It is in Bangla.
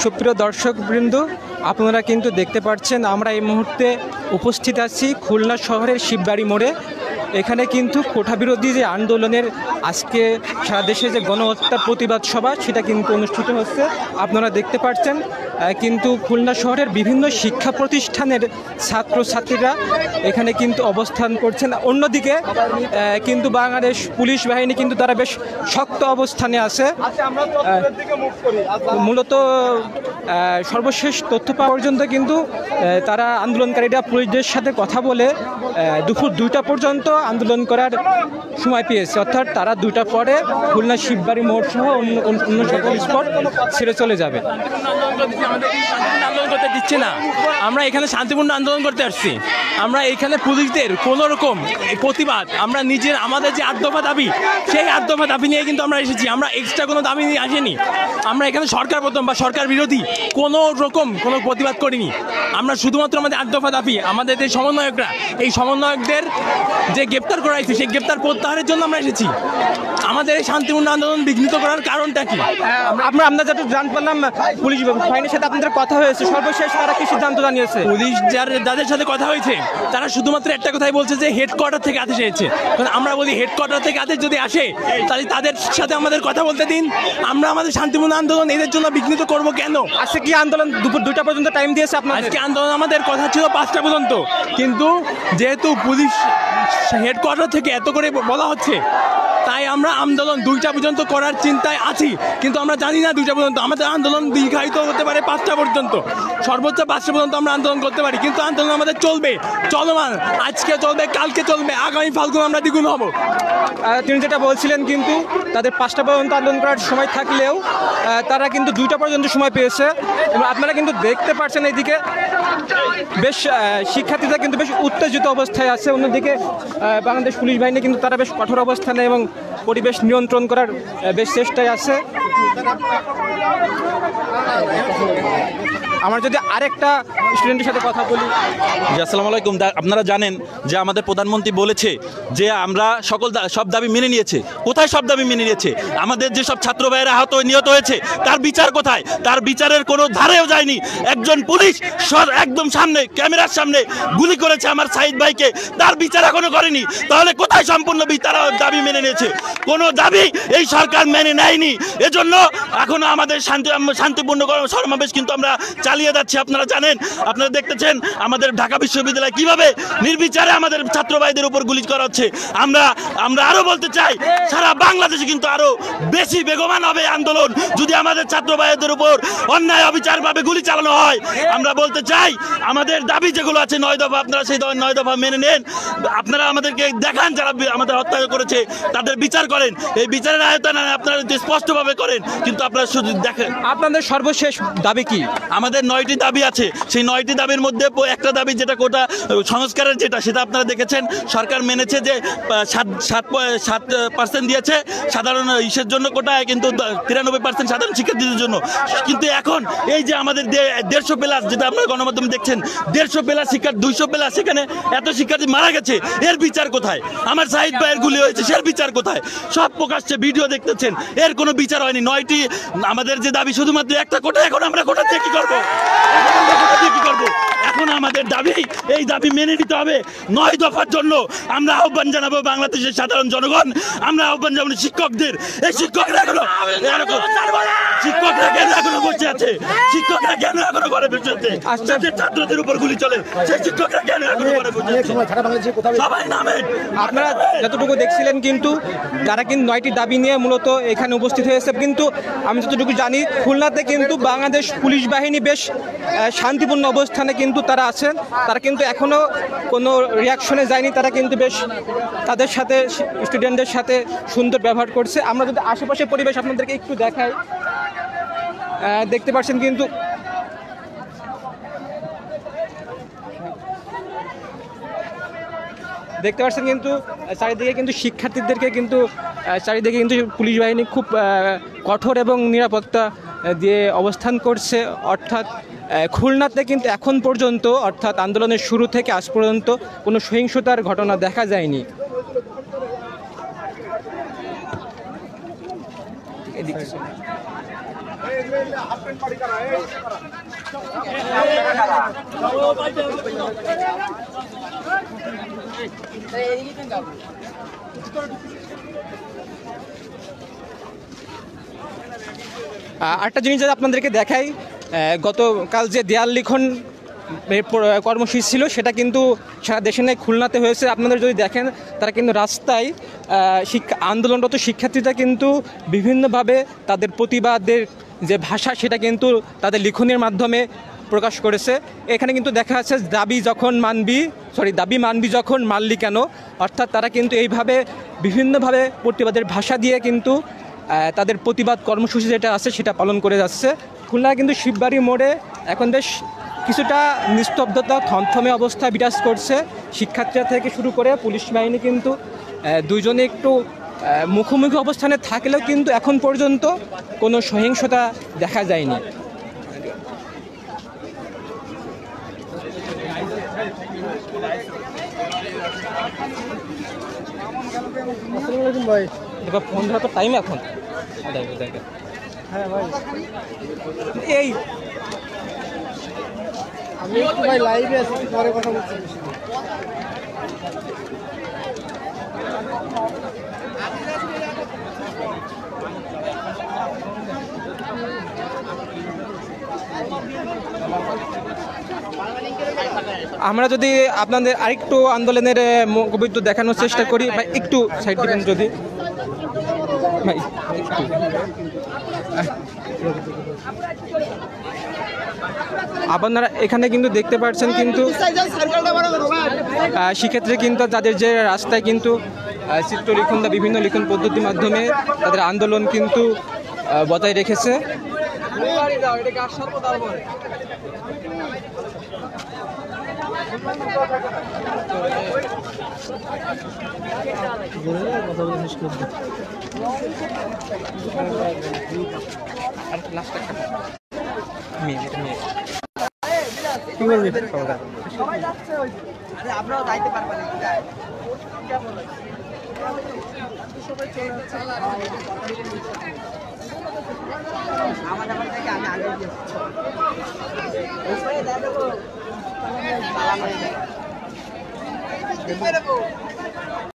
সুপ্রিয় দর্শকবৃন্দ, আপনারা কিন্তু দেখতে পাচ্ছেন আমরা এই মুহূর্তে উপস্থিত আছি খুলনা শহরের শিববাড়ি মোড়ে। এখানে কিন্তু কোটাবিরোধী যে আন্দোলনের আজকে সারা দেশে যে গণহত্যার প্রতিবাদ সভা সেটা কিন্তু অনুষ্ঠিত হচ্ছে। আপনারা দেখতে পাচ্ছেন কিন্তু খুলনা শহরের বিভিন্ন শিক্ষা প্রতিষ্ঠানের ছাত্রছাত্রীরা এখানে কিন্তু অবস্থান করছেন। অন্যদিকে কিন্তু বাংলাদেশ পুলিশ বাহিনী কিন্তু তারা বেশ শক্ত অবস্থানে আছে। মূলত সর্বশেষ তথ্য পাওয়া পর্যন্ত কিন্তু তারা আন্দোলনকারীরা পুলিশদের সাথে কথা বলে দুপুর 2টা পর্যন্ত আন্দোলন করার সময় পেয়েছে, অর্থাৎ তারা 2টার পরে খুলনা শিববাড়ি মোড় সহ অন্য সকল স্পট ছেড়ে চলে যাবে। আন্দোলন করতে দিচ্ছে না, আমরা এখানে শান্তিপূর্ণ আন্দোলন করতে আসছি। আমরা এখানে পুলিশদের কোনো রকম প্রতিবাদ, আমরা আমাদের যে 8 দফা দাবি, সেই 8 দফা দাবি নিয়ে কিন্তু আমরা এসেছি। আমরা এক্সট্রা কোনো দাবি নিয়ে আসিনি। আমরা এখানে সরকার প্রথম বা সরকার বিরোধী কোনো রকম কোনো প্রতিবাদ করিনি। আমরা শুধুমাত্র আমাদের 8 দফা দাবি, আমাদের যে সমন্বয়করা, এই সমন্বয়কদের যে গ্রেপ্তার করা হয়েছে সেই গ্রেপ্তার প্রত্যাহারের জন্য আমরা এসেছি। আমাদের এই শান্তিপূর্ণ আন্দোলন বিঘ্নিত করার কারণটা কি? আমরা যেটা জানতে পারলাম পুলিশ বাহিনীর সাথে আপনাদের কথা হয়েছে, সর্বশেষ তারা কি সিদ্ধান্ত জানিয়েছে? পুলিশ যাদের সাথে কথা হয়েছে তারা শুধুমাত্র একটা কথাই বলছে যে হেডকোয়ার্টার থেকে আদেশ এসেছে। কারণ আমরা বলি হেডকোয়ার্টার থেকে আদেশ যদি আসে তাহলে তাদের সাথে আমাদের কথা বলতে দিন। আমরা আমাদের শান্তিপূর্ণ আন্দোলন এদের জন্য বিঘ্নিত করব কেন? আজকে কি আন্দোলন দুপুর 2টা পর্যন্ত টাইম দিয়েছে আপনাদের? আজকে আন্দোলন আমাদের কথা ছিল 5টা পর্যন্ত, কিন্তু যেহেতু পুলিশ হেডকোয়ার্টার থেকে এত করে বলা হচ্ছে তাই আমরা আন্দোলন 2টা পর্যন্ত করার চিন্তায় আছি। কিন্তু আমরা জানি না 2টা পর্যন্ত আমাদের আন্দোলন দীর্ঘায়িত হতে পারে 5টা পর্যন্ত, সর্বোচ্চ 5টা পর্যন্ত আমরা আন্দোলন করতে পারি। কিন্তু আন্দোলন আমাদের চলবে, চলমান, আজকে চলবে, কালকে চলবে, আগামী ফাল্গুন আমরা দ্বিগুণ হব। তিনি যেটা বলছিলেন কিন্তু তাদের 5টা পর্যন্ত আন্দোলন করার সময় থাকলেও তারা কিন্তু 2টা পর্যন্ত সময় পেয়েছে। এবং আপনারা কিন্তু দেখতে পাচ্ছেন এইদিকে বেশ শিক্ষার্থীরা কিন্তু বেশ উত্তেজিত অবস্থায় আছে। অন্যদিকে বাংলাদেশ পুলিশ বাহিনী কিন্তু তারা বেশ কঠোর অবস্থানে এবং পরিবেশ নিয়ন্ত্রণ করার বেশ চেষ্টায় আছে। আমার যদি আরেকটা স্টুডেন্টের সাথে কথা বলি। আসসালামু আলাইকুম। আপনারা জানেন যে আমাদের প্রধানমন্ত্রী বলেছে যে আমরা সব দাবি মেনে নিয়েছে। কোথায় সব দাবি মেনে নিয়েছে? আমাদের যে সব ছাত্র ভাইয়েরা আহত নিহত হয়েছে তার বিচার কোথায়? তার বিচারের কোনো ধারেও যায়নি। একজন পুলিশ একদম সামনে ক্যামেরার সামনে গুলি করেছে আমার সাইদ ভাইকে, তার বিচার এখনো করেনি। তাহলে কোথায় সম্পূর্ণ তারা দাবি মেনে নিয়েছে? কোনো দাবি এই সরকার মেনে নেয়নি। এজন্য এখনো আমাদের শান্তিপূর্ণ সমাবেশ কিন্তু আমরা চালিয়ে যাচ্ছি। আপনারা জানেন, আপনারা দেখতেছেন আমাদের ঢাকা বিশ্ববিদ্যালয় কিভাবে নির্বিচারে আমাদের ছাত্র ভাইদের উপর গুলি করা হচ্ছে। আমরা আরো বলতে চাই, সারা বাংলাদেশে কিন্তু আরো বেশি বেগবান হবে আন্দোলন যদি আমাদের ছাত্র ভাইদের উপর অন্যায় অবিচারভাবে গুলি চালানো হয়। আমরা বলতে চাই আমাদের দাবি যেগুলো আছে 9 দফা, আপনারা সেই 9 দফা মেনে নেন। আপনারা আমাদেরকে দেখান যারা আমাদের হত্যা করেছে তাদের বিচার করেন। এই বিচারের আয়তন আপনারা স্পষ্টভাবে করেন, কিন্তু আপনারা শুধু দেখেন। আপনাদের সর্বশেষ দাবি কি? আমাদের 9টি দাবি আছে। সেই 9টি দাবির মধ্যে একটা দাবি যেটা কোটা সংস্কারের সেটা আপনারা দেখেছেন সরকার মেনেছে যে 7% দিয়েছে সাধারণ ইসের জন্য কোটায়, কিন্তু 93% সাধারণ শিক্ষার্থীদের জন্য। কিন্তু এখন এই যে আমাদের 150+ যেটা আপনারা গণমাধ্যমে দেখছেন, 150+ শিক্ষার্থী, 200+, সেখানে এত শিক্ষার্থী মারা গেছে, এর বিচার কোথায়? আমার সাহিদ ভাইয়ের গুলি হয়েছে, এর বিচার কোথায়? সব প্রকাশ্যে ভিডিও দেখতেছেন, এর কোনো বিচার হয়নি। 9টি আমাদের যে দাবি শুধুমাত্র একটা কোটা, এখন আমরা কোটা দিয়ে কি করবো? এখন আমাদের দাবি, এই দাবি মেনে নিতে হবে। 9 দফার জন্য আমরা আহ্বান জানাবো বাংলাদেশের সাধারণ জনগণ, আমরা আহ্বান জানাবো শিক্ষকদের। এই শিক্ষকরা কেন এখনো বসে আছে? শিক্ষকরা কেন এখনো ঘরে বসে আছে? ছাত্রদের উপর গুলি চলে, সেই শিক্ষকরা কেন এখনো ঘরে বসে আছে? সবাই নামেন। আপনারা যতটুকু দেখছিলেন কিন্তু তারা কিন্তু 9টি দাবি নিয়ে মূলত এখানে উপস্থিত হয়েছে। কিন্তু আমি যতটুকু জানি খুলনাতে কিন্তু বাংলাদেশ পুলিশ বাহিনী বেশ শান্তিপূর্ণ অবস্থানে কিন্তু তারা আছেন। তারা কিন্তু এখনও কোনো রিয়াকশনে যায়নি। তারা কিন্তু বেশ তাদের সাথে স্টুডেন্টদের সাথে সুন্দর ব্যবহার করছে। আমরা যদি আশেপাশে পরিবেশ আপনাদেরকে একটু দেখাই, দেখতে পাচ্ছেন কিন্তু চারিদিকে কিন্তু শিক্ষার্থীদেরকে কিন্তু চারিদিকে কিন্তু পুলিশ বাহিনী খুব কঠোর এবং নিরাপত্তা দিয়ে অবস্থান করছে। অর্থাৎ খুলনাতে কিন্তু এখন পর্যন্ত, অর্থাৎ আন্দোলনের শুরু থেকে আজ পর্যন্ত কোনো সহিংসতার ঘটনা দেখা যায়নি। এদিকে আরেকটা জিনিস যদি আপনাদেরকে দেখাই, গতকাল যে দেয়াল লিখন কর্মসূচি ছিল সেটা কিন্তু সারা দেশে নেই, খুলনাতে হয়েছে। আপনাদের যদি দেখেন তারা কিন্তু রাস্তায় আন্দোলনরত শিক্ষার্থীরা কিন্তু বিভিন্নভাবে তাদের প্রতিবাদের যে ভাষা সেটা কিন্তু তাদের লিখনের মাধ্যমে প্রকাশ করেছে। এখানে কিন্তু দেখা যাচ্ছে দাবি মানবি যখন মানলি কেন, অর্থাৎ তারা কিন্তু এইভাবে বিভিন্নভাবে প্রতিবাদের ভাষা দিয়ে কিন্তু তাদের প্রতিবাদ কর্মসূচি যেটা আছে সেটা পালন করে যাচ্ছে। খুলনা কিন্তু শিববাড়ি মোড়ে এখন বেশ কিছুটা নিস্তব্ধতা, থমথমে অবস্থা বিরাজ করছে। শিক্ষার্থীরা থেকে শুরু করে পুলিশ বাহিনী কিন্তু দুইজনে একটু মুখোমুখি অবস্থানে থাকলেও কিন্তু এখন পর্যন্ত কোনো সহিংসতা দেখা যায়নি। ফোন ধরা তো টাইম এখন। হ্যাঁ ভাই, এই আমি একটু ভাই লাইভে আছি, পরে কথা বলছি। আমরা যদি আপনাদের আরেকটু আন্দোলনের মুখবিদ্ধ দেখানোর চেষ্টা করি, বা একটু সাইড দিবেন যদি ভাই। আপনারা এখানে কিন্তু দেখতে পাচ্ছেন কিন্তু সেক্ষেত্রে কিন্তু যাদের যে রাস্তায় কিন্তু চিত্রলিখন বা বিভিন্ন লিখন পদ্ধতির মাধ্যমে তাদের আন্দোলন কিন্তু বজায় রেখেছে। আপনারাও যাইতে পারবেন। আমার থেকে আমি আগে গিয়েছি।